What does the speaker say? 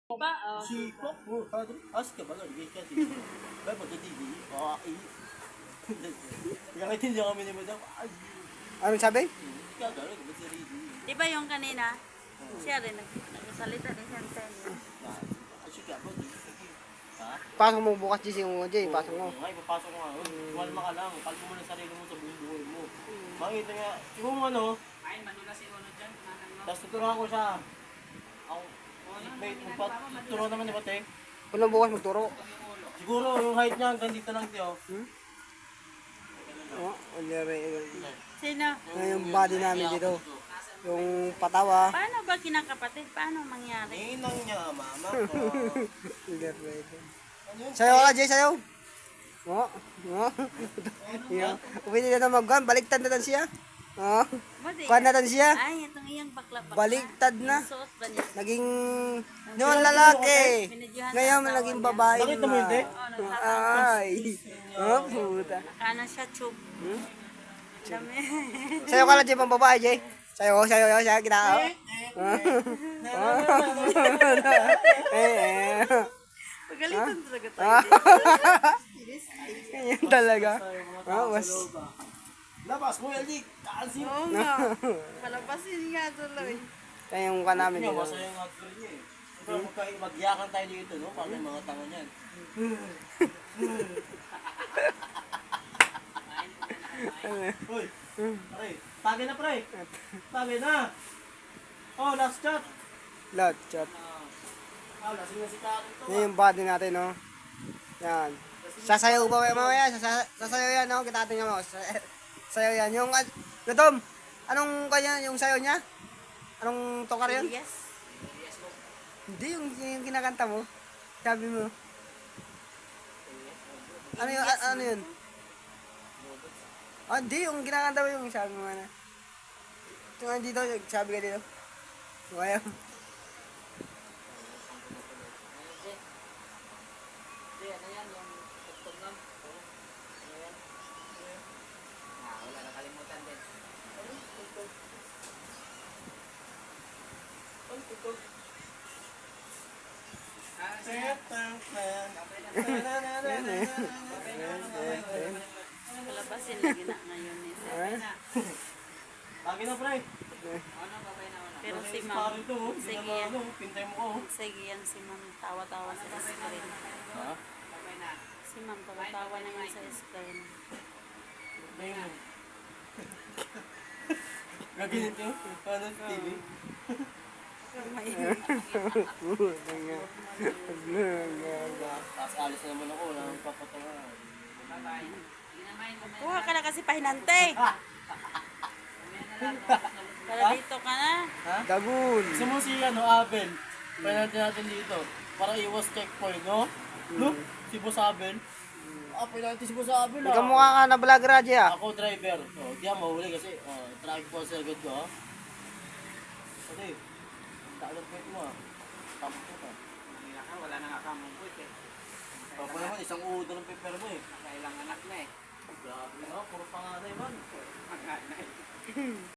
Ba, oh. Si Pokro, ask ka ba? Nagigit ka dito. Ba't magkatili? Nakaitindihan kami ni Madam. Anong sabi? Ikaw gano'n, ba't si Ridley? Di ba yung kanina? Siya rin nagsalita din siya sa inyo. Kasi ka ba? Ha? Pasok mo bukas, GC mo, Jay. Pasok mo. Ngayon, papasok ko nga. Kumalma ka lang. Kalma mo ng sarili mo sa buong buhay mo. Makita nga, siguro mo ano, Ay, manula si Uno dyan. tapos tuturuan ko siya. Ako, may tuturuan naman ni Bate. Unang bukas magturo. Siguro yung height niya hanggang dito lang tiyo. Oo, Sino? yung body namin dito. Yung patawa. Paano ba kinakapatid? Paano mangyari? Ninang niya, mama ko. Sayo ka, Jay, sayo. Oo. Oo. Pwede na na mag-gun. Baliktad na siya. Oo. Buti. Kuhan na siya. Ay, itong iyang bakla. Baliktad na. Suot ba niya? Naging noon lalaki. Binidyohan Ngayon sa naging asawa babae. Bakit mo hindi? Ay. Oh, puta. Kana siya, chub. Dami. Sayo ka lang, Jay, pang babae, Jay. Sayo, sayo, kita. Pagalitan talaga tayo. Ganyan talaga. Mas. Labas mo, LG. Kaansin. Oo nga. Palabasin nga tuloy. Kaya yung ka namin Niya, dito. masaya yung husband niya eh. Siyempre, magyakan tayo dito, no? Paano yung mga tanga niyan? Uy, pare, tagay na pre. Tagay na. Oh, last shot. Lot, chat. Lasing na si Karen to. Yan yung body natin, no? Yan. Sasayaw ba mamaya? Sasayaw yan, no? Kita natin mo. Sayaw yan. Yung, Tom, anong kanya, yung sayaw niya? Anong tokar yun? Yes. Hindi, yung kinakanta mo. Sabi mo. Ano yun? Ah, hindi, yung kinakanta mo yung sabi mo na. Yung dito, sabi ka dito. Ayaw. Palabasin lagi na ngayon eh. Tagay na pre. Pero si Si ma'am, Karen to, oh. sige Sige yan. ano, pintay mo ko. oh. Sige yan si ma'am. Tawa-tawa sa screen. Ha? Si ma'am, tawa-tawa naman sa screen. Ngayon. Gaginit yun? Paano sa TV? Tapos alis na naman ako, nang papatawa. Kuha ka na kasi pahinante. Para dito ka na. Ha? Dagun. Gusto mo si Abel? Pwede natin dito. Para iwas checkpoint, no? No? Si Boss Abel. Pwede natin si Boss Abel, Ikaw mukha ka na vlogger, Raji, ah. Ako driver. Di ako mahuli kasi traffic policy agad ko, ha? Kasi, takalot point mo, ha? Tapos mo ka. Wala na nga kamong puwit eh. Papa naman, isang udo ng paper mo, eh. Nakailang anak na eh. Grabe, ha? Puro panganay, man. Mag-anay.